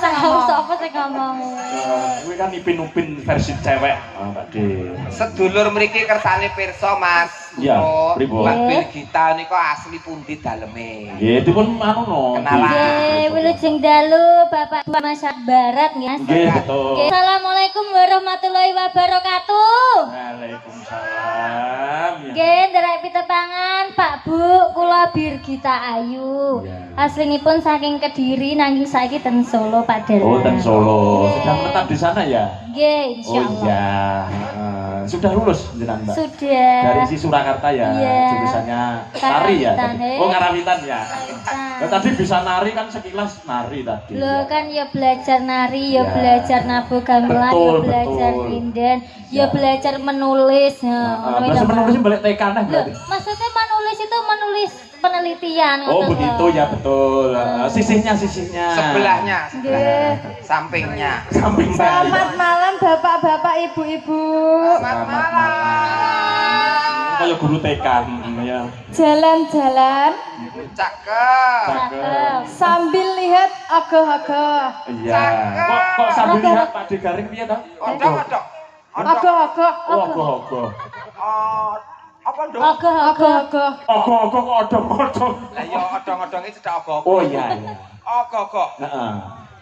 Sapa sing ngomong? Kuwi kan Ipin-Upin versi cewek. Pak De. Sedulur mriki kersane pirsa, Mas. Iya, pripun? Mbak Birgita nika asli pundi daleme? Nggih, dipun anu no. Kenalan. Nggih, wilujeng dalu Bapak Masyarakat Barat nggih. Nggih, betul. Nggih, Assalamualaikum warahmatullahi wabarakatuh. Waalaikumsalam. Nggih, nderek pitepangan Pak Bu, kula Birgita Ayu. Aslinipun saking Kediri nanging saiki ten Solo Pak Der. Oh, ten Solo. Sedang menetap di sana ya? Nggih, insyaallah. Oh iya. Sudah lulus jenengan, Mbak? Sudah. Dari si Surakarta ya, Iya. jurusannya nari ya? Karawitan, Oh, Karawitan ya. Karawitan. Nah, tadi bisa nari kan sekilas nari tadi. Lo kan ya belajar nari, ya Ya. belajar nabuh gamelan, Betul, ya belajar betul. linden, Ya. ya belajar menulis. Bahasa menulisnya balik TK nah berarti. Maksudnya menulis itu menulis penelitian. Oh, ngoten begitu lho. ya, betul. Sisihnya. Sebelahnya, Nggih. sampingnya. Samping Selamat malam Bapak-bapak, Ibu-ibu. Selamat malam. Kayak guru TK ya. Jalan-jalan Cakep. Cakep. sambil lihat agoh-agoh. Iya. Kok sambil lihat Pak De Garing piye ta? Odok. Agoh-agoh. Oh, ogoh. Apa nduk? Ogoh-ogoh. Agoh-agoh. Ogoh kok odong-odong. Lah ya odong-odonge cedak ogok. Oh iya. Ogok. Heeh.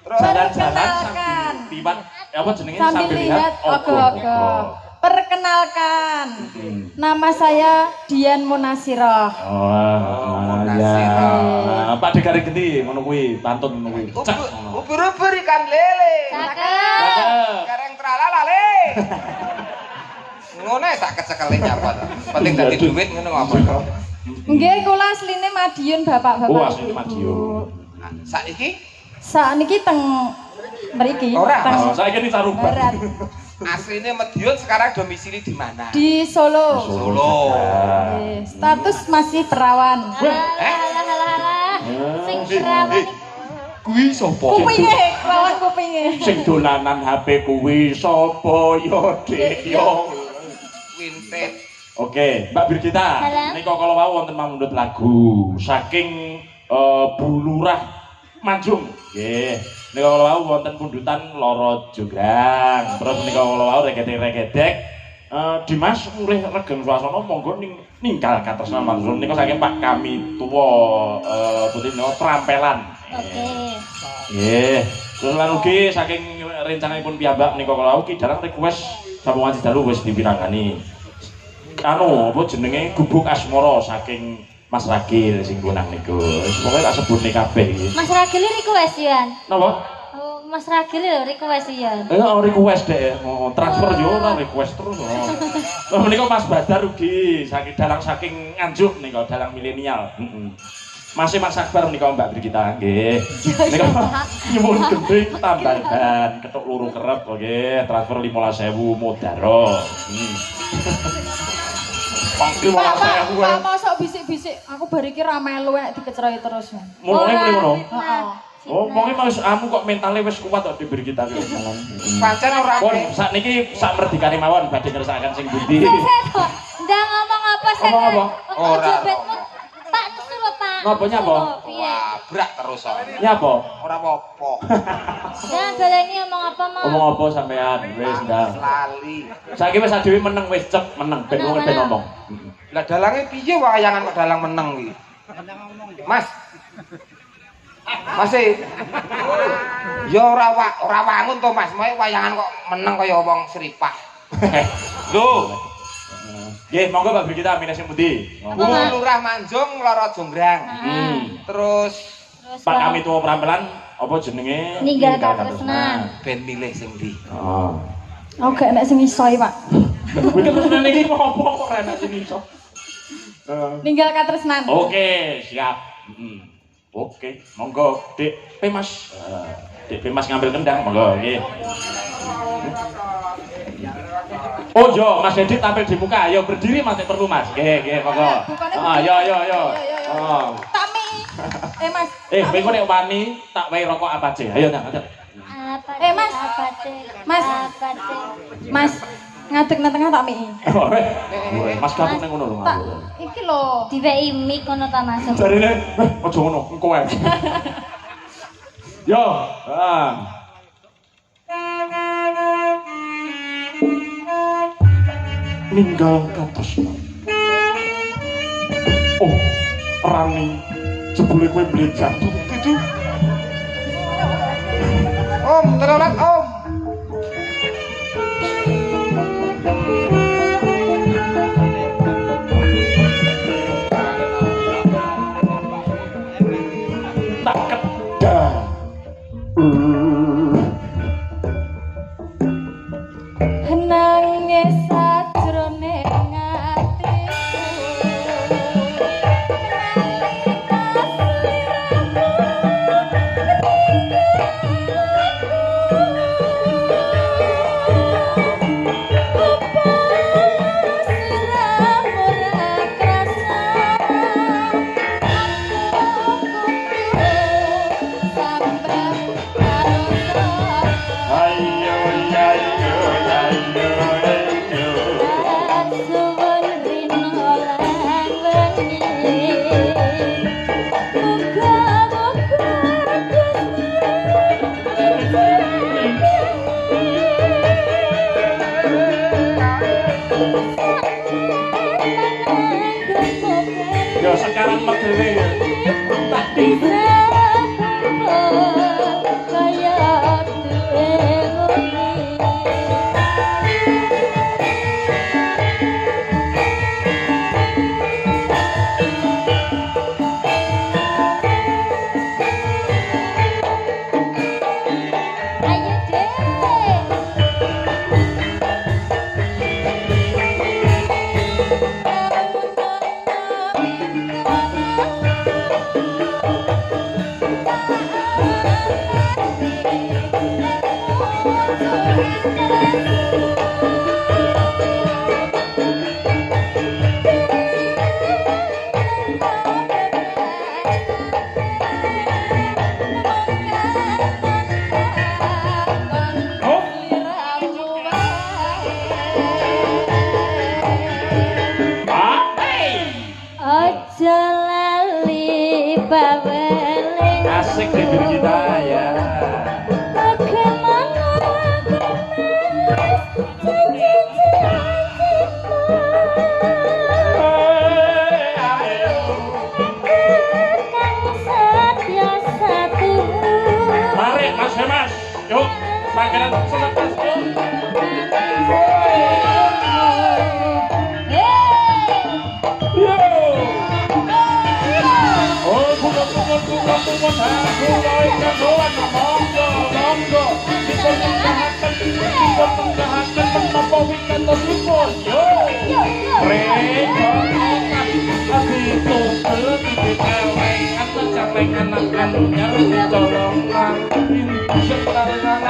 Terus Jalan-jalan sambil liwat apa jenenge Sambil lihat agoh-agoh. Perkenalkan, nama saya Dian Munasiroh. Oh, ya. Pak De Garing genti ngono kuwi, pantun ngono kuwi. Cek. ubur-ubur ikan lele. Cakep. Kareng tralala le. Ngono sak kecekele nyapa to. Penting dadi duit ngono apa to. Nggih, kula asline Madiun Bapak-bapak. Oh, asline Ibu-ibu. Madiun. Saiki Sakniki teng mriki. Ora, teng Oh, saiki ini Saruban. Barat. asline Madiun sekarang domisili di mana? Di Solo. Solo. Nggih, status masih perawan. Halah. Sing perawan. Kuwi sapa? Kupinge, perawan kupinge. Sing dolanan HP kuwi sapa ya, Dik? Yo. Wintet. Oke, Mbak Birgita. Halo. Nika kala wau wonten mamundhut lagu saking Bulurah Manjung. Nggih. Nika kala wau wonten pundutan Loro Jograng. Terus nika kala wau regedek-regedek Dimas Urih Regeng Swasana monggo ninggal katresnan manjung nika saking Pak Kami tuwa putih menika trampelan. Oke. Nggih. Terus lan ugi saking rencananipun piyambak menika kala wau ki dalang request sambungan dalu wis dipirangani. Anu apa jenenge Gubuk Asmara saking Mas Ragil sing punang niku. Wis pokoke tak sebutne kabeh iki. Mas Ragil request ya. Napa? Oh, Mas Ragil lho request ya. Request deh, transfer yo ora request terus. Terus menika Mas Badar ugi saking dalang saking Nganjuk nika dalang milenial. Masih Mas Akbar menika Mbak Birgita nggih. Nika nyuwun gending tambahan ketuk loro kerep nggih, transfer 15.000 modaro. Pangki 15.000. Pak mosok bisik-bisik, aku bar iki ra melu nek dikecroi terus. Mulane muni ngono. Heeh. Oh, mongke Mas amu kok mentale wis kuat kok Birgita ki. Pancen ora Pun sakniki sak merdikane mawon badhe ngersakaken sing pundi. Ndak ngomong apa sih? Ngomong apa? Ora. Pak nesu lho, Pak. Napa nyapa? Piye? wabrak terus kok. Nyapa? Ora apa-apa. Nah, baleni ngomong apa, Mas? Ngomong apa sampean? Wis ndang. Lali. Saiki wis dhewe meneng wis cep meneng ben wong ben ngomong. Lah dalange piye wayangan kok dalang meneng iki? Mas. Masih. Ya ora wangun to Mas, moe wayangan kok meneng kaya wong seripah. Lho, Nggih, monggo Mbak Birgita minus sing pundi? Monggo. Lurah Manjung, Loro Jonggrang. Terus Pak Kami tuwa prampelan apa jenenge? Ninggal katresnan. ben milih sing ndi? Oh. Oh, gak enak sing iso Pak. Kuwi katresnan iki ngopo kok ora enak sing iso. Ninggal katresnan. Oke, siap. Oke, monggo Dik Pemas. Dik Pemas ngambil kendang, monggo nggih. Oh yo, Mas Dedit tampil di muka. Ayo berdiri Mas nek perlu Mas. Nggih, monggo. Yo. Oh. Tami. Mas. Kowe kok nek wani tak wehi rokok apa aja. Ayo nang. Mas. Mas. Mas. Ngadeg nang tengah tak mi. Mas gabung nang ngono lho. Tak iki lho. Diweki mic ngono ta masuk. Jarine, aja ngono, engko wae. Yo, ah. Ninggal kados. Oh, Rani, jebule kowe mblet jatuh gitu. Om, terolat Om. Tak kedah. Nangis sajroning atiku Ayo ayo ayo ayo. Suwun rino lan wengi muga-muga Yo sekarang megere. Tak bisa kaya dewe ayo deh. Ojo lali baweling asik bibir kita ya. bagaimana Mari Mas Hemas, yuk pangeran sesepas yuk. Oh, bunga-bunga ingkang dolan monggo monggo dipun tenggahaken menapa wikantosipun yo reka abi tunggal tibit elengan menjaleng anak anyar dicolong nang setarengan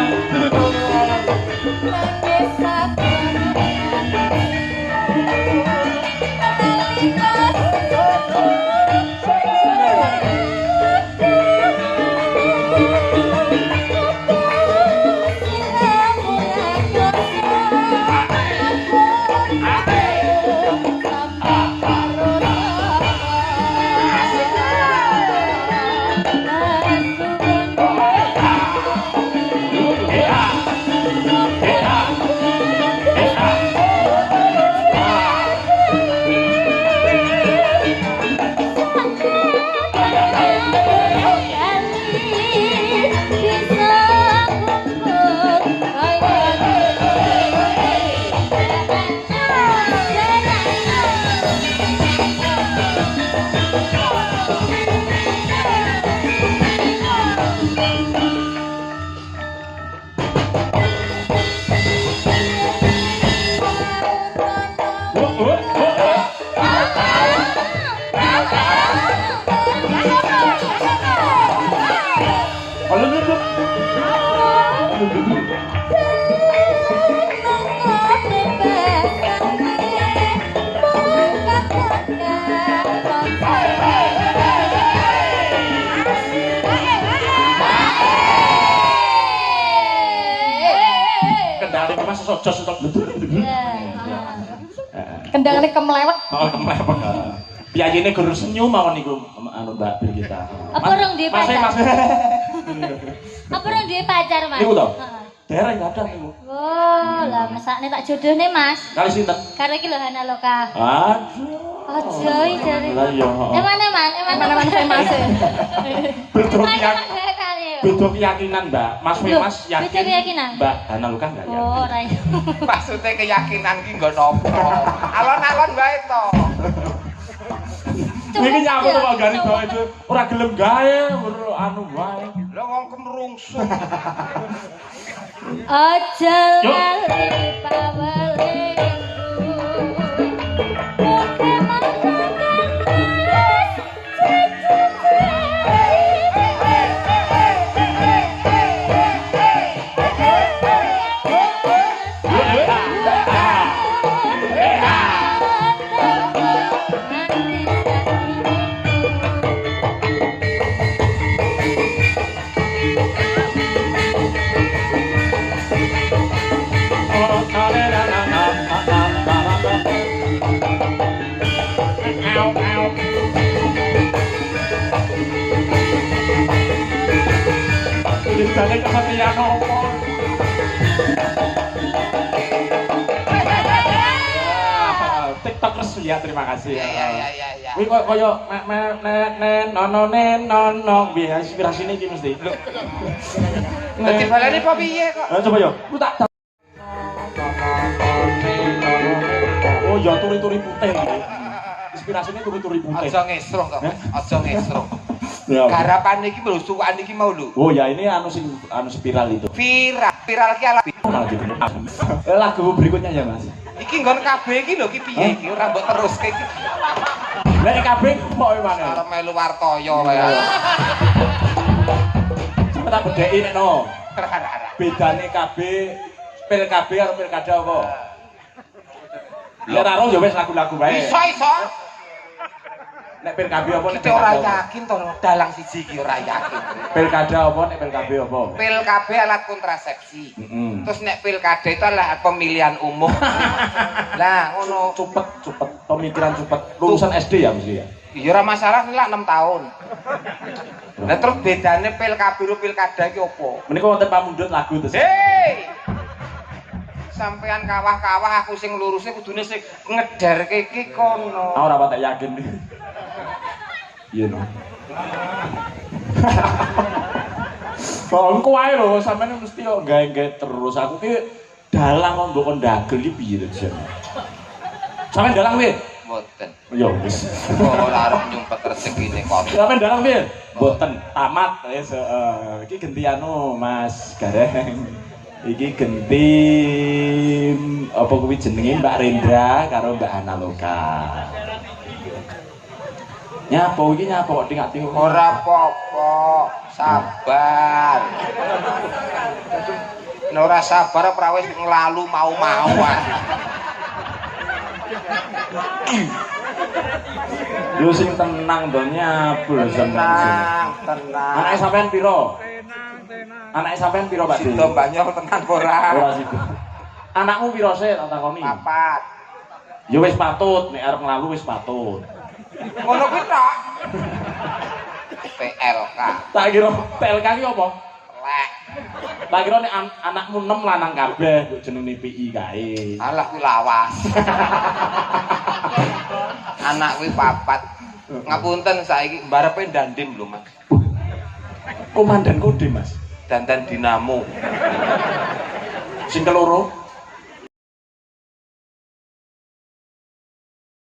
kendali mas sojos untuk Kendangane kemlewet. oh kemlewet piyayine guru senyum mawon niku anu Mbak Bir kita Apa rong di Mas pacar? Mas Apa orang duwe pacar, Mas? Niku to? Heeh. Daerah enggak ada niku. Oh, lah mesakne tak jodohne, Mas. Kali sinten? Karo iki lho Hana Loka. Aduh. Aja iki jare. Lah iya, heeh. Eman-eman Famous. Betul Eman-eman keyakinan. kali. Beda keyakinan, Mbak. Mas Loh, Mas yakin. beda keyakinan? Mbak Hana Luka enggak ya? Oh, ora ya. Maksudnya keyakinan ki nggo nopo? Alon-alon bae to. Iki nyapa to Pak Gani bae itu ora gelem gawe, anu wae. Lah wong kemrungsung. Aja Yuk. lali pawelingku. Oke Tulisannya kesepian opo? TikTokers ya, terima kasih. Ya. Wih kok koyo nono biar inspirasine iki mesti. Dadi baleni apa piye kok? Coba yo. Ku tak Oh ya turi-turi putih iki. Inspirasine turi-turi putih. Aja ngesrong kok. Aja ngesrong. Ya. Garapan iki lho sukan iki mau lho. Oh ya ini anu spiral itu. Viral ki ala. Malah gitu. Lagu berikutnya ya Mas. Iki nggon kabeh iki lho ki piye iki ora mbok teruske iki. Nek kabeh kok emang. Arep melu wartoyo wae. Sampe tak bedheki nek no. Bedane KB pil KB karo pilkada apa? Ya ora ro ya wis lagu-lagu wae. Iso. Nek pil KB apa nek Kita ora pilkada apa? yakin to dalang siji iki ora yakin. Pilkada apa nek pil KB apa? Pil KB alat kontrasepsi. Heeh. Terus nek pilkada itu adalah pemilihan umum. Lah ngono. Cepet pemikiran cepet. Lulusan SD ya mesti ya. Iya ora masalah nek 6 tahun. Lah terus bedane pil KB karo pilkada iki opo? Menika wonten pamundhut lagu terus. Hei! Sampean kawah-kawah aku sing lurusnya kudune sing ngederke iki kono. Ora patek yakin. Iya no. Engko wae lho sampeyan mesti yo gawe-gawe terus. Aku ki dalang kok mbok ndagel iki piye to jen. Sampeyan dalang piye? Mboten. Ya wis. Ora arep nyumpet rezekine kok. Sampeyan dalang piye? Mboten. Tamat wis iki genti anu Mas Gareng. Iki genti apa kuwi jenenge Mbak Rendra karo Mbak Hana Loka. Nyapa iki nyapa kok tingak-tinguk. Ora apa-apa, sabar. Nek ora sabar ora wis nglalu mau-mauan. Yo sing tenang to nyabul Tenang. Anake sampean piro? Anake sampean piro, Pak? Sido banyak tenan ora. Ora sido. Anakmu piro sih tak takoni? 4. Ya wis patut, nek arep nglalu wis patut. Ngono kuwi tok. PLK. Tak kira PLK ki apa? Lek. Tak kira nek anakmu 6 lanang kabeh kok jenenge PI kae. Alah kuwi lawas. Anak kuwi 4. Ngapunten saiki mbarepe ndandim lho, Mas. Komandan Kodim, Mas. Dandan dinamo. Sing keloro